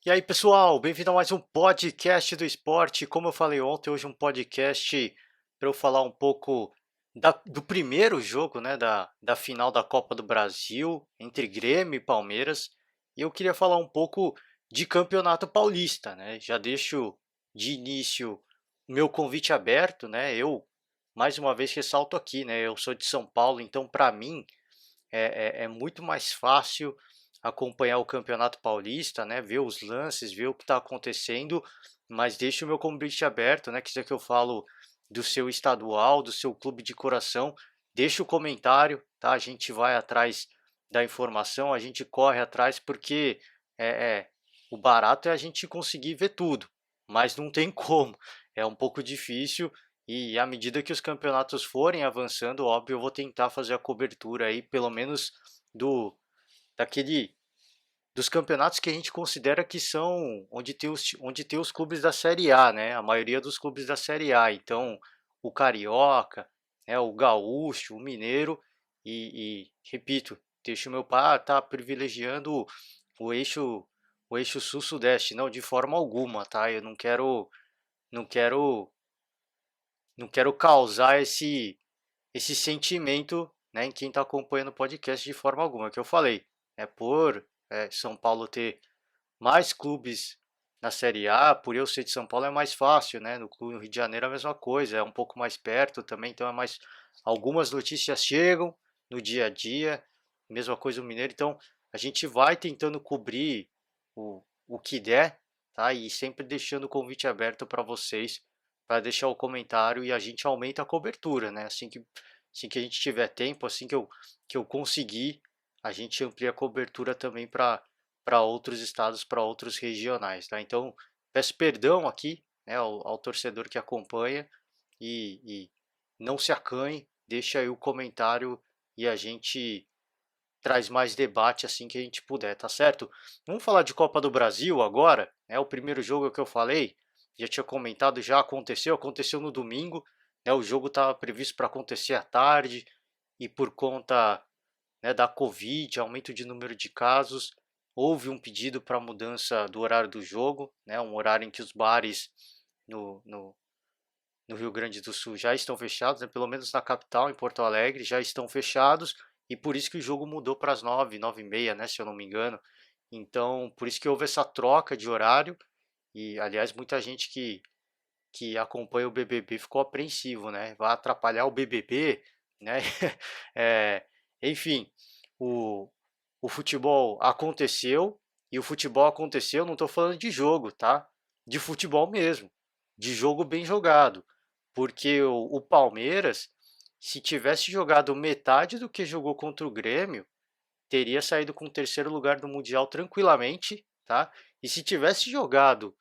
E aí, pessoal, bem-vindo a mais um podcast do esporte. Como eu falei ontem, hoje um podcast para eu falar um pouco do primeiro jogo, né, da final da Copa do Brasil entre Grêmio e Palmeiras. E eu queria falar um pouco de Campeonato Paulista, né? Já deixo de início o meu convite aberto, né? Eu mais uma vez ressalto aqui, né? Eu sou de São Paulo, então para mim é muito mais fácil acompanhar o Campeonato Paulista, né? Ver os lances, ver o que está acontecendo, mas deixe o meu convite aberto, né? Quiser que eu falo do seu estadual, do seu clube de coração, deixa o comentário, tá? A gente vai atrás da informação, a gente corre atrás, porque é, é, o barato é a gente conseguir ver tudo, mas não tem como, é um pouco difícil. E à medida que os campeonatos forem avançando, óbvio, eu vou tentar fazer a cobertura aí, pelo menos do daquele dos campeonatos que a gente considera que são onde tem os clubes da Série A, né? A maioria dos clubes da Série A. Então, o Carioca, né, o Gaúcho, o Mineiro e repito, deixo meu pai tá privilegiando o eixo o eixo sul-sudeste, não de forma alguma, tá? Eu não quero não quero causar esse sentimento, né, em quem está acompanhando o podcast de forma alguma. É o que eu falei, é por São Paulo ter mais clubes na Série A, por eu ser de São Paulo é mais fácil, né? No Rio de Janeiro é a mesma coisa, é um pouco mais perto também, então é mais. Algumas notícias chegam no dia a dia, mesma coisa o Mineiro, então a gente vai tentando cobrir o que der, tá? E sempre deixando o convite aberto para vocês, para deixar o comentário e a gente aumenta a cobertura, né? Assim que a gente tiver tempo, que eu conseguir, a gente amplia a cobertura também para outros estados, para outros regionais, tá? Então, peço perdão aqui, né, ao torcedor que acompanha e não se acanhe, deixa aí o comentário e a gente traz mais debate assim que a gente puder, tá certo? Vamos falar de Copa do Brasil agora, é o primeiro jogo que eu falei, já tinha comentado, já aconteceu no domingo, né? O jogo estava previsto para acontecer à tarde e por conta, né, da Covid, aumento de número de casos, houve um pedido para mudança do horário do jogo, né, um horário em que os bares no, no, no Rio Grande do Sul já estão fechados, né, pelo menos na capital, em Porto Alegre, já estão fechados, e por isso que o jogo mudou para as 9, 9h30, né, se eu não me engano. Então, por isso que houve essa troca de horário, e aliás, muita gente que acompanha o BBB ficou apreensivo, né? Vai atrapalhar o BBB, né? É, enfim, o, o futebol aconteceu e o futebol aconteceu. Não estou falando de jogo, tá? De futebol mesmo, de jogo bem jogado, porque o Palmeiras, se tivesse jogado metade do que jogou contra o Grêmio, teria saído com o terceiro lugar do Mundial tranquilamente, tá? E se tivesse jogado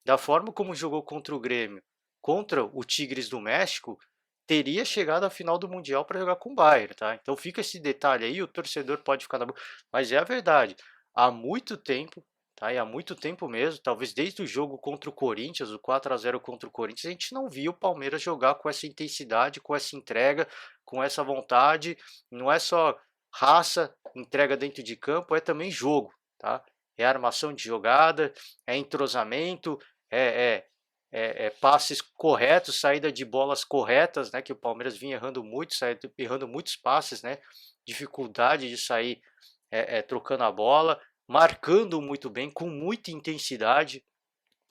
da forma como jogou contra o Grêmio, contra o Tigres do México, teria chegado à final do Mundial para jogar com o Bayern, tá? Então fica esse detalhe aí, o torcedor pode ficar na boca, mas é a verdade. Há muito tempo, tá? E há muito tempo mesmo, talvez desde o jogo contra o Corinthians, o 4-0 contra o Corinthians, a gente não viu o Palmeiras jogar com essa intensidade, com essa entrega, com essa vontade. Não é só raça, entrega dentro de campo, é também jogo, tá? É armação de jogada, é entrosamento, é, é passes corretos, saída de bolas corretas, né? Que o Palmeiras vinha errando muito, errando muitos passes, né? Dificuldade de sair trocando a bola, marcando muito bem, com muita intensidade.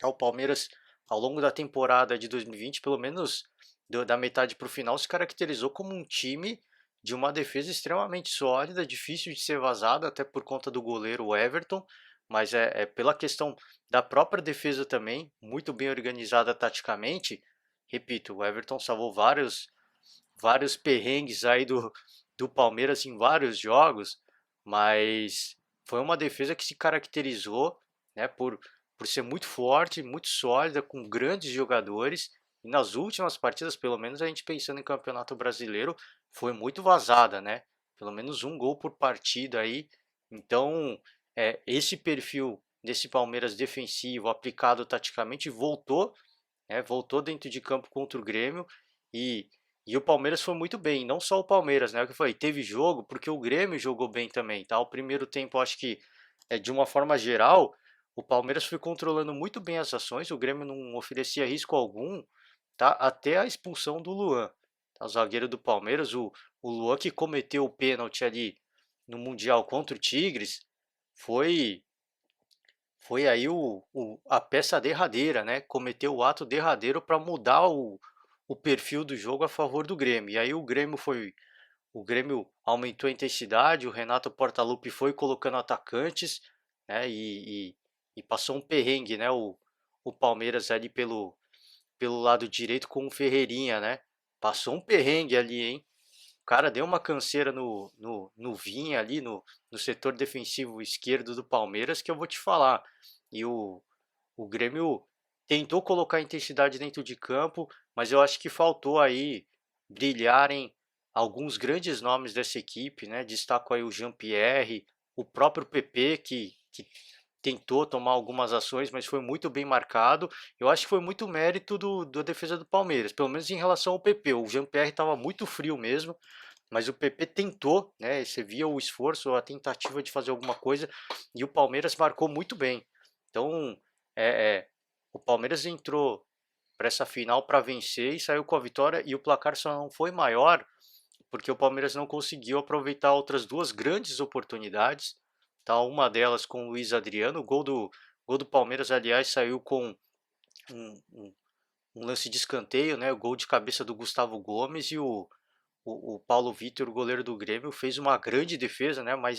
O Palmeiras, ao longo da temporada de 2020, pelo menos da metade para o final, se caracterizou como um time de uma defesa extremamente sólida, difícil de ser vazada, até por conta do goleiro Everton, mas é pela questão da própria defesa também, muito bem organizada taticamente. Repito, o Everton salvou vários perrengues aí do Palmeiras em vários jogos, mas foi uma defesa que se caracterizou, né, por ser muito forte, muito sólida, com grandes jogadores. E nas últimas partidas, pelo menos a gente pensando em Campeonato Brasileiro, foi muito vazada, né? Pelo menos um gol por partida aí. Então, esse perfil desse Palmeiras defensivo, aplicado taticamente, voltou, né? Voltou dentro de campo contra o Grêmio e e o Palmeiras foi muito bem, não só o Palmeiras, né? O que foi, teve jogo porque o Grêmio jogou bem também, tá? O primeiro tempo, acho que de uma forma geral, o Palmeiras foi controlando muito bem as ações, o Grêmio não oferecia risco algum, tá? Até a expulsão do Luan, tá? O zagueiro do Palmeiras, o Luan que cometeu o pênalti ali no Mundial contra o Tigres, foi foi aí a peça derradeira, né? Cometeu o ato derradeiro para mudar o perfil do jogo a favor do Grêmio. E aí o Grêmio aumentou a intensidade, o Renato Portaluppi foi colocando atacantes, né? E passou um perrengue, né? O Palmeiras ali pelo lado direito com o Ferreirinha, né? Passou um perrengue ali, hein? O cara deu uma canseira no Vinha ali, no setor defensivo esquerdo do Palmeiras, que eu vou te falar. E o Grêmio tentou colocar intensidade dentro de campo, mas eu acho que faltou aí brilharem alguns grandes nomes dessa equipe, né? Destaco aí o Jean-Pierre, o próprio PP, que tentou tomar algumas ações, mas foi muito bem marcado. Eu acho que foi muito mérito da defesa do Palmeiras, pelo menos em relação ao PP. O Jean-Pierre estava muito frio mesmo, mas o PP tentou, né? Você via o esforço, a tentativa de fazer alguma coisa, e o Palmeiras marcou muito bem. Então, é, é, o Palmeiras entrou para essa final para vencer e saiu com a vitória, e o placar só não foi maior porque o Palmeiras não conseguiu aproveitar outras duas grandes oportunidades. Tá? Uma delas com o Luiz Adriano, gol do Palmeiras, aliás, saiu com um, um, um lance de escanteio, né? O gol de cabeça do Gustavo Gomes e o Paulo Vitor, o goleiro do Grêmio, fez uma grande defesa, né? Mas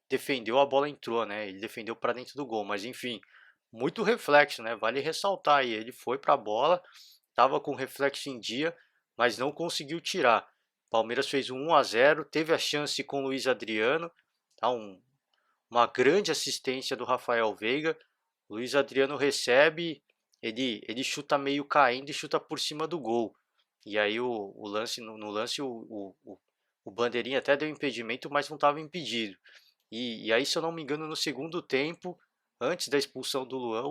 defendeu, a bola entrou, né? Ele defendeu para dentro do gol, mas enfim, muito reflexo, né? Vale ressaltar aí, ele foi para a bola, estava com o reflexo em dia, mas não conseguiu tirar. Palmeiras fez um 1-0, teve a chance com o Luiz Adriano, tá? Uma grande assistência do Rafael Veiga. O Luiz Adriano recebe, ele chuta meio caindo e chuta por cima do gol. E aí o lance no lance o Bandeirinha até deu impedimento, mas não estava impedido. E aí, se eu não me engano, no segundo tempo, antes da expulsão do Luan,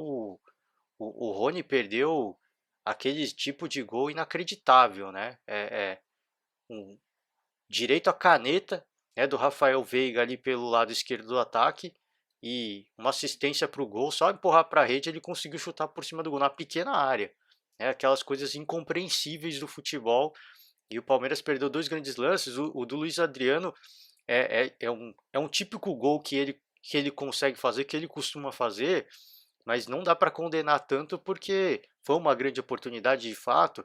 o Rony perdeu aquele tipo de gol inacreditável, né? Um direito à caneta, né, do Rafael Veiga ali pelo lado esquerdo do ataque e uma assistência para o gol, só empurrar para a rede ele conseguiu chutar por cima do gol na pequena área. Né, aquelas coisas incompreensíveis do futebol. E o Palmeiras perdeu dois grandes lances. O do Luiz Adriano é um típico gol que ele consegue fazer, que ele costuma fazer, mas não dá para condenar tanto porque foi uma grande oportunidade de fato,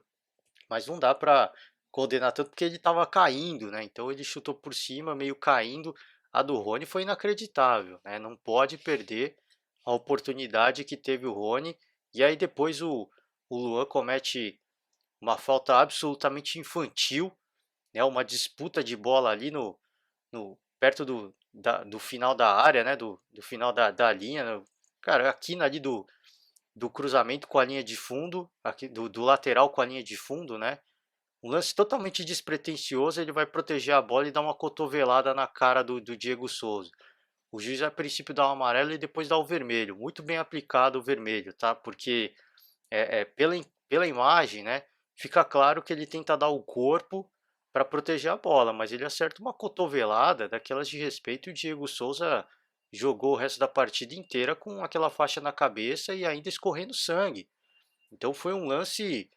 mas não dá para condenar tanto porque ele estava caindo, né? Então ele chutou por cima, meio caindo. A do Rony foi inacreditável, né? Não pode perder a oportunidade que teve o Rony. E aí depois o Luan comete uma falta absolutamente infantil, né? Uma disputa de bola ali no perto do final da área, né? Do final da linha, né? Cara, a quina ali do cruzamento com a linha de fundo, aqui, do lateral com a linha de fundo, né? Um lance totalmente despretensioso, ele vai proteger a bola e dar uma cotovelada na cara do Diego Souza. O juiz a princípio dá o amarelo e depois dá o vermelho. Muito bem aplicado o vermelho, tá? Porque pela imagem, né, fica claro que ele tenta dar o corpo para proteger a bola, mas ele acerta uma cotovelada daquelas de respeito e o Diego Souza jogou o resto da partida inteira com aquela faixa na cabeça e ainda escorrendo sangue. Então foi um lance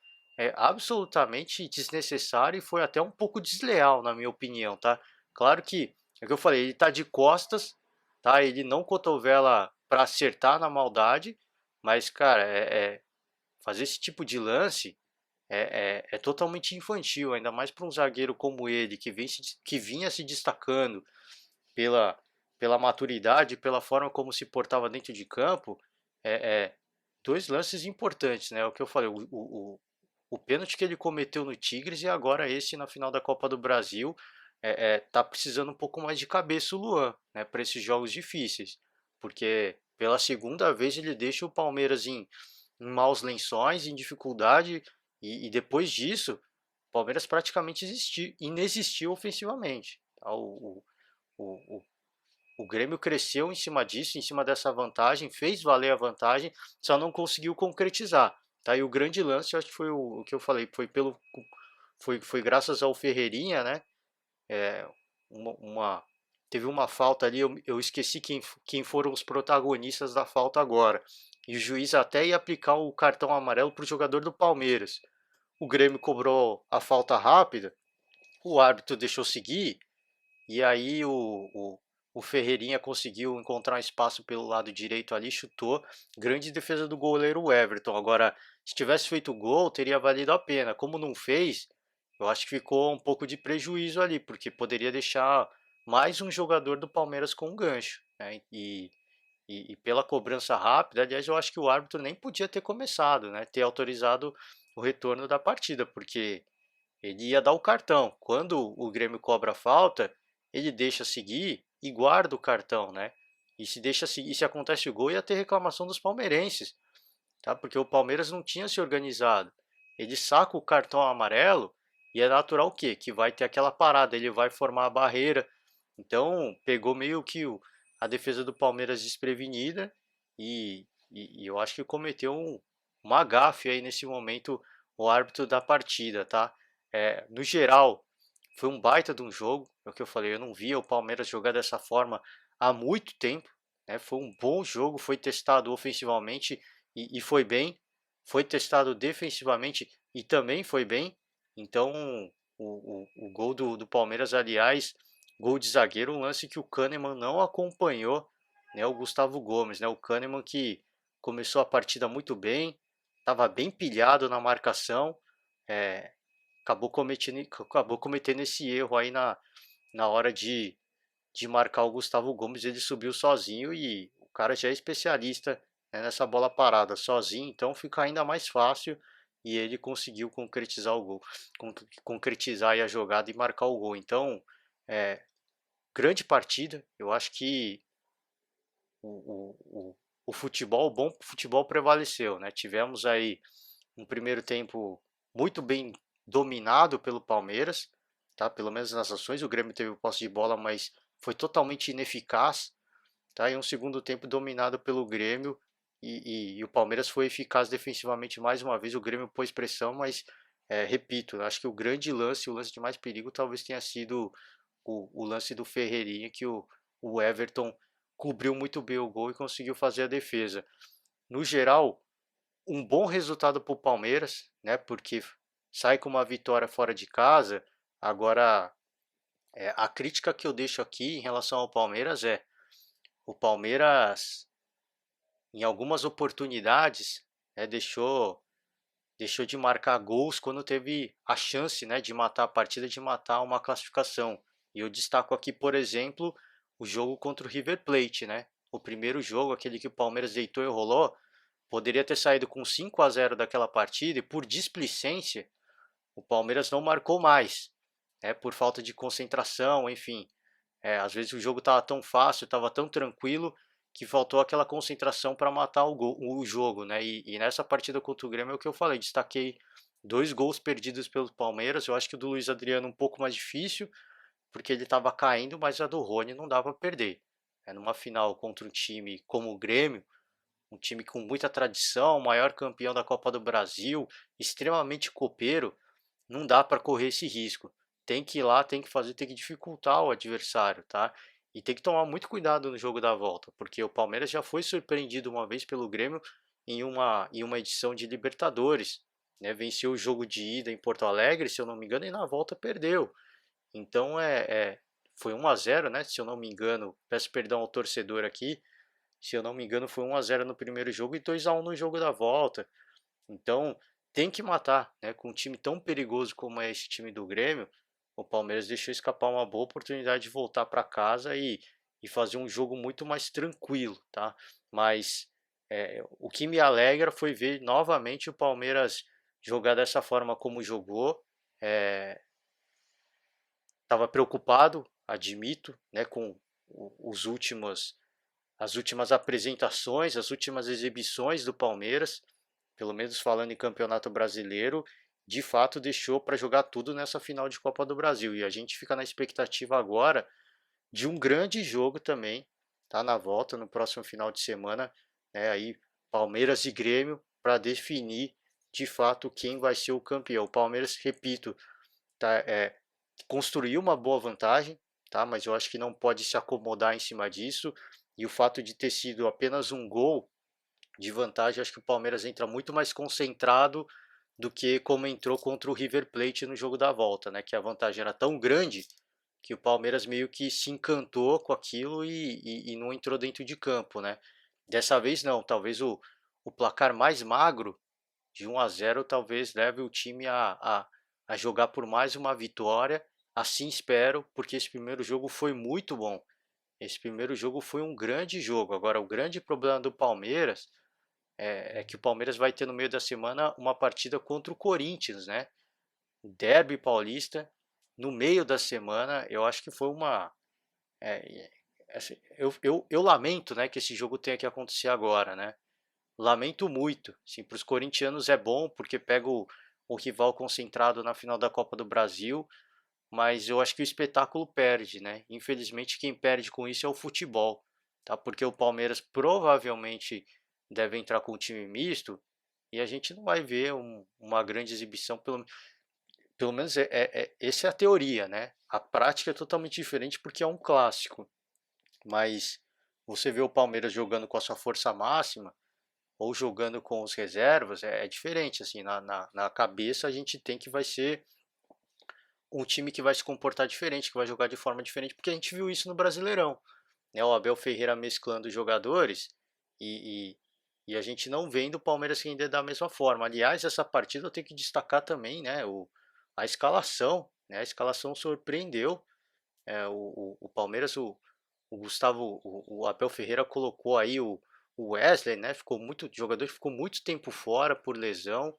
absolutamente desnecessário e foi até um pouco desleal, na minha opinião, tá? Claro que, é o que eu falei, ele tá de costas, tá? Ele não cotovela para acertar na maldade, mas, cara, fazer esse tipo de lance é totalmente infantil, ainda mais para um zagueiro como ele, que vinha se destacando pela, pela maturidade, pela forma como se portava dentro de campo, é dois lances importantes, né? O que eu falei, o pênalti que ele cometeu no Tigres e agora esse na final da Copa do Brasil, tá precisando um pouco mais de cabeça o Luan, né? Para esses jogos difíceis, porque pela segunda vez ele deixa o Palmeiras em maus lençóis, em dificuldade, e depois disso, o Palmeiras praticamente inexistiu ofensivamente. Tá? O, o Grêmio cresceu em cima disso, em cima dessa vantagem, fez valer a vantagem, só não conseguiu concretizar. Tá? E o grande lance, eu acho que foi o que eu falei, foi graças ao Ferreirinha, né? É, uma teve uma falta ali, eu esqueci quem foram os protagonistas da falta agora. E o juiz até ia aplicar o cartão amarelo para o jogador do Palmeiras. O Grêmio cobrou a falta rápida, o árbitro deixou seguir, e aí o Ferreirinha conseguiu encontrar um espaço pelo lado direito ali, chutou. Grande defesa do goleiro Everton. Agora, se tivesse feito o gol, teria valido a pena. Como não fez, eu acho que ficou um pouco de prejuízo ali, porque poderia deixar mais um jogador do Palmeiras com um gancho, né? E pela cobrança rápida, aliás, eu acho que o árbitro nem podia ter começado, né? Ter autorizado o retorno da partida, porque ele ia dar o cartão. Quando o Grêmio cobra a falta, ele deixa seguir e guarda o cartão, né? E se deixa seguir, se acontece o gol, ia ter reclamação dos palmeirenses, tá? Porque o Palmeiras não tinha se organizado. Ele saca o cartão amarelo e é natural o quê? Que vai ter aquela parada, ele vai formar a barreira. Então, pegou meio que a defesa do Palmeiras desprevenida e eu acho que cometeu uma gafe aí nesse momento o árbitro da partida, tá? No geral, foi um baita de um jogo, é o que eu falei, eu não via o Palmeiras jogar dessa forma há muito tempo, né? Foi um bom jogo, foi testado ofensivamente e foi bem, foi testado defensivamente e também foi bem. Então, o gol do Palmeiras, aliás, gol de zagueiro, um lance que o Kahneman não acompanhou, né? O Gustavo Gomes, né? O Kahneman que começou a partida muito bem, estava bem pilhado na marcação, é, acabou cometendo esse erro aí na hora de marcar o Gustavo Gomes. Ele subiu sozinho e o cara já é especialista, né, nessa bola parada sozinho, então fica ainda mais fácil e ele conseguiu concretizar o gol, concretizar aí a jogada e marcar o gol. Então, é, grande partida. Eu acho que o futebol, o bom futebol prevaleceu, né? Tivemos aí um primeiro tempo muito bem dominado pelo Palmeiras, tá? Pelo menos nas ações, o Grêmio teve o posse de bola, mas foi totalmente ineficaz, tá? E um segundo tempo dominado pelo Grêmio e o Palmeiras foi eficaz defensivamente mais uma vez. O Grêmio pôs pressão, mas repito, acho que o grande lance, o lance de mais perigo, talvez tenha sido o lance do Ferreirinha, que o Everton cobriu muito bem o gol e conseguiu fazer a defesa. No geral, um bom resultado para o Palmeiras, né? Porque sai com uma vitória fora de casa. Agora, a crítica que eu deixo aqui em relação ao Palmeiras é o Palmeiras, em algumas oportunidades, deixou de marcar gols quando teve a chance, né, de matar a partida, de matar uma classificação. E eu destaco aqui, por exemplo, o jogo contra o River Plate, né? O primeiro jogo, aquele que o Palmeiras deitou e rolou, poderia ter saído com 5-0 daquela partida e por displicência o Palmeiras não marcou mais, por falta de concentração, enfim. Às vezes o jogo estava tão fácil, estava tão tranquilo que faltou aquela concentração para matar o jogo, né? E nessa partida contra o Grêmio é o que eu falei, destaquei 2 gols perdidos pelo Palmeiras. Eu acho que o do Luiz Adriano um pouco mais difícil, porque ele estava caindo, mas a do Rony não dava para perder. Numa final contra um time como o Grêmio, um time com muita tradição, maior campeão da Copa do Brasil, extremamente copeiro, não dá para correr esse risco. Tem que ir lá, tem que fazer, tem que dificultar o adversário, tá? E tem que tomar muito cuidado no jogo da volta, porque o Palmeiras já foi surpreendido uma vez pelo Grêmio em uma edição de Libertadores, né? Venceu o jogo de ida em Porto Alegre, se eu não me engano, e na volta perdeu. Então foi 1-0, né? Se eu não me engano, peço perdão ao torcedor aqui, se eu não me engano, foi 1-0 no primeiro jogo e 2-1 no jogo da volta. Então, tem que matar, né? Com um time tão perigoso como é esse time do Grêmio, o Palmeiras deixou escapar uma boa oportunidade de voltar para casa e fazer um jogo muito mais tranquilo, tá? Mas o que me alegra foi ver novamente o Palmeiras jogar dessa forma como jogou. Estava preocupado, admito, né? Com os últimos as últimas apresentações, as últimas exibições do Palmeiras, pelo menos falando em Campeonato Brasileiro, de fato deixou para jogar tudo nessa final de Copa do Brasil. E a gente fica na expectativa agora de um grande jogo também, tá na volta no próximo final de semana, né, aí Palmeiras e Grêmio para definir de fato quem vai ser o campeão. O Palmeiras, repito, tá, construiu uma boa vantagem, tá? Mas eu acho que não pode se acomodar em cima disso. E o fato de ter sido apenas um gol de vantagem, acho que o Palmeiras entra muito mais concentrado do que como entrou contra o River Plate no jogo da volta, né? Que a vantagem era tão grande que o Palmeiras meio que se encantou com aquilo e não entrou dentro de campo, né? Dessa vez não, talvez o placar mais magro de 1-0 talvez leve o time a jogar por mais uma vitória. Assim espero, porque esse primeiro jogo foi muito bom. Esse primeiro jogo foi um grande jogo. Agora, o grande problema do Palmeiras é que o Palmeiras vai ter no meio da semana uma partida contra o Corinthians, né? Derby Paulista, no meio da semana. Eu acho que foi uma. É, eu lamento, né, que esse jogo tenha que acontecer agora, né? Lamento muito. Sim, para os corintianos é bom porque pega o rival concentrado na final da Copa do Brasil, mas eu acho que o espetáculo perde, né? Infelizmente quem perde com isso é o futebol, tá? Porque o Palmeiras provavelmente deve entrar com um time misto e a gente não vai ver uma grande exibição, pelo menos essa é a teoria, né? A prática é totalmente diferente porque é um clássico, mas você vê o Palmeiras jogando com a sua força máxima ou jogando com os reservas é diferente, assim, na cabeça a gente tem que vai ser um time que vai se comportar diferente, que vai jogar de forma diferente, porque a gente viu isso no Brasileirão, né? O Abel Ferreira mesclando jogadores e, e a gente não vendo o Palmeiras render da mesma forma. Aliás, essa partida eu tenho que destacar também, né? A escalação, né? A escalação surpreendeu. O Palmeiras, o Gustavo, o Abel Ferreira colocou aí o Wesley, né? Ficou muito, o jogador ficou muito tempo fora por lesão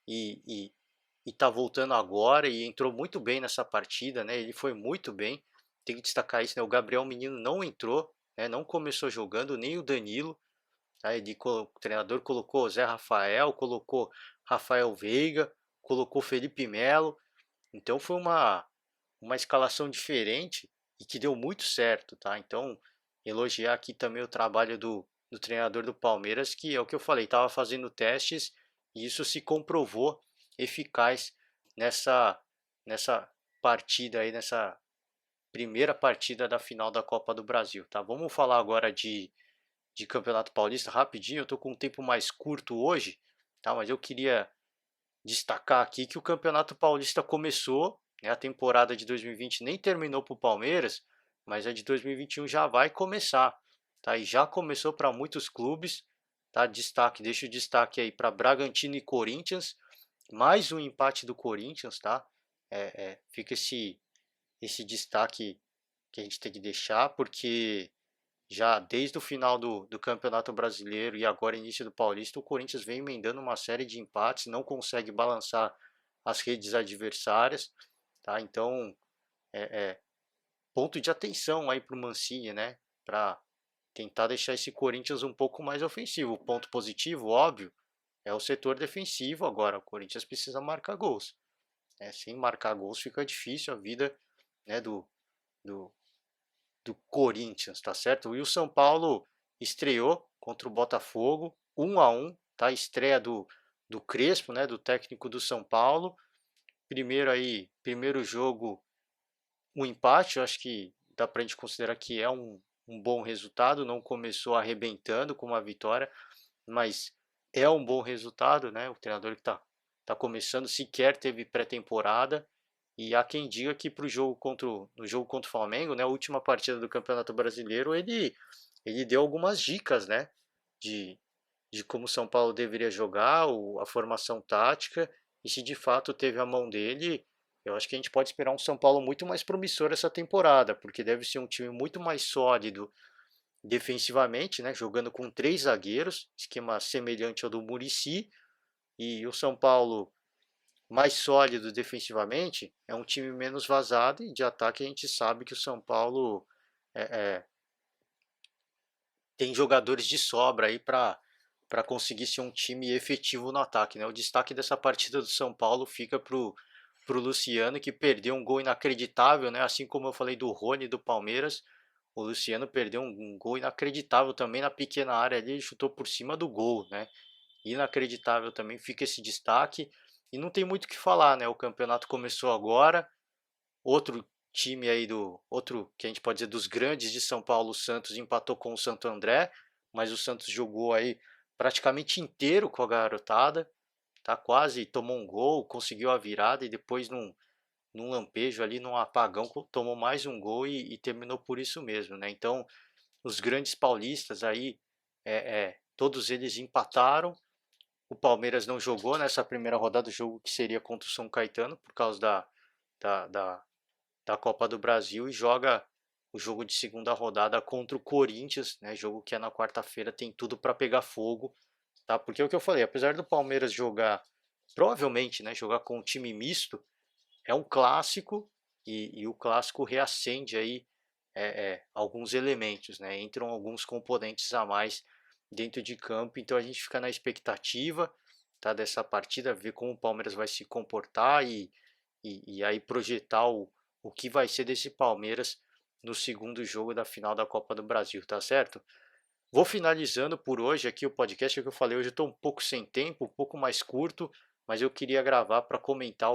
e, e tá voltando agora e entrou muito bem nessa partida, né? Ele foi muito bem. Tem que destacar isso, né? O Gabriel Menino não entrou, né? Não começou jogando, nem o Danilo. Tá? O treinador colocou o Zé Rafael, colocou Rafael Veiga, colocou Felipe Melo. Então foi uma escalação diferente e que deu muito certo, tá? Então, elogiar aqui também o trabalho do treinador do Palmeiras, que é o que eu falei, estava fazendo testes e isso se comprovou eficaz nessa, nessa partida aí, nessa primeira partida da final da Copa do Brasil, tá? Vamos falar agora de Campeonato Paulista rapidinho, eu tô com um tempo mais curto hoje, tá? Mas eu queria destacar aqui que o Campeonato Paulista começou, né, a temporada de 2020 nem terminou para o Palmeiras, mas a de 2021 já vai começar, tá? E já começou para muitos clubes, tá? Destaque, deixa o destaque aí para Bragantino e Corinthians, mais um empate do Corinthians, tá? Fica esse destaque que a gente tem que deixar, porque já desde o final do Campeonato Brasileiro e agora início do Paulista, o Corinthians vem emendando uma série de empates, não consegue balançar as redes adversárias, tá? Então, é, é ponto de atenção aí para o Mancini, né? Para tentar deixar esse Corinthians um pouco mais ofensivo. O ponto positivo, óbvio, é o setor defensivo. Agora, o Corinthians precisa marcar gols, né? Sem marcar gols fica difícil a vida, né, do, do Corinthians, tá certo? E o São Paulo estreou contra o Botafogo, 1-1, tá? Estreia do Crespo, né, do técnico do São Paulo. Primeiro jogo, um empate, eu acho que dá pra gente considerar que é um bom resultado, não começou arrebentando com uma vitória, mas é um bom resultado, né? O treinador que tá começando sequer teve pré-temporada. E há quem diga que no jogo contra o Flamengo, né, a última partida do Campeonato Brasileiro, ele deu algumas dicas, né, de, de como o São Paulo deveria jogar, a formação tática, e se de fato teve a mão dele, eu acho que a gente pode esperar um São Paulo muito mais promissor essa temporada, porque deve ser um time muito mais sólido defensivamente, né, jogando com três zagueiros, esquema semelhante ao do Muricy, e o São Paulo mais sólido defensivamente, é um time menos vazado e de ataque a gente sabe que o São Paulo é, é, tem jogadores de sobra aí para conseguir ser um time efetivo no ataque, né? O destaque dessa partida do São Paulo fica pro Luciano, que perdeu um gol inacreditável, né? Assim como eu falei do Rony do Palmeiras, o Luciano perdeu um gol inacreditável também na pequena área ali, ele chutou por cima do gol, né? Inacreditável também, fica esse destaque. E não tem muito o que falar, né? O campeonato começou agora, outro time aí do outro, que a gente pode dizer dos grandes de São Paulo, o Santos empatou com o Santo André, mas o Santos jogou aí praticamente inteiro com a garotada, tá? Quase tomou um gol, conseguiu a virada e depois num lampejo ali, num apagão, tomou mais um gol e terminou por isso mesmo, né? Então, os grandes paulistas aí, todos eles empataram. O Palmeiras não jogou nessa primeira rodada, o jogo que seria contra o São Caetano, por causa da, da, da Copa do Brasil, e joga o jogo de segunda rodada contra o Corinthians, né? Jogo que é na quarta-feira, tem tudo para pegar fogo, tá? Porque é o que eu falei, apesar do Palmeiras jogar, provavelmente, né, jogar com um time misto, é um clássico e o clássico reacende aí alguns elementos, né? Entram alguns componentes a mais dentro de campo, então a gente fica na expectativa, tá, dessa partida, ver como o Palmeiras vai se comportar e aí projetar o que vai ser desse Palmeiras no segundo jogo da final da Copa do Brasil, tá certo? Vou finalizando por hoje aqui o podcast, que eu falei, hoje eu estou um pouco sem tempo, um pouco mais curto, mas eu queria gravar para comentar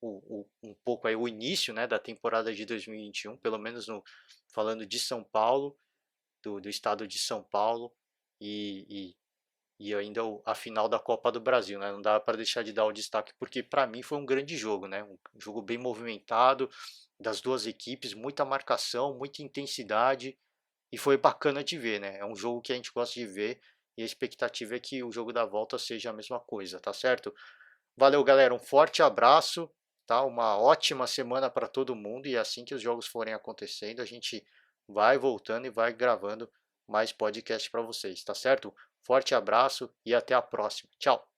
um pouco aí o início, né, da temporada de 2021, pelo menos falando de São Paulo, do estado de São Paulo e, e ainda a final da Copa do Brasil, né? Não dá para deixar de dar o destaque porque para mim foi um grande jogo, né? Um jogo bem movimentado das duas equipes, muita marcação, muita intensidade e foi bacana de ver, né? É um jogo que a gente gosta de ver e a expectativa é que o jogo da volta seja a mesma coisa, tá certo? Valeu, galera, um forte abraço, tá? Uma ótima semana para todo mundo e assim que os jogos forem acontecendo, a gente vai voltando e vai gravando mais podcast para vocês, tá certo? Forte abraço e até a próxima. Tchau.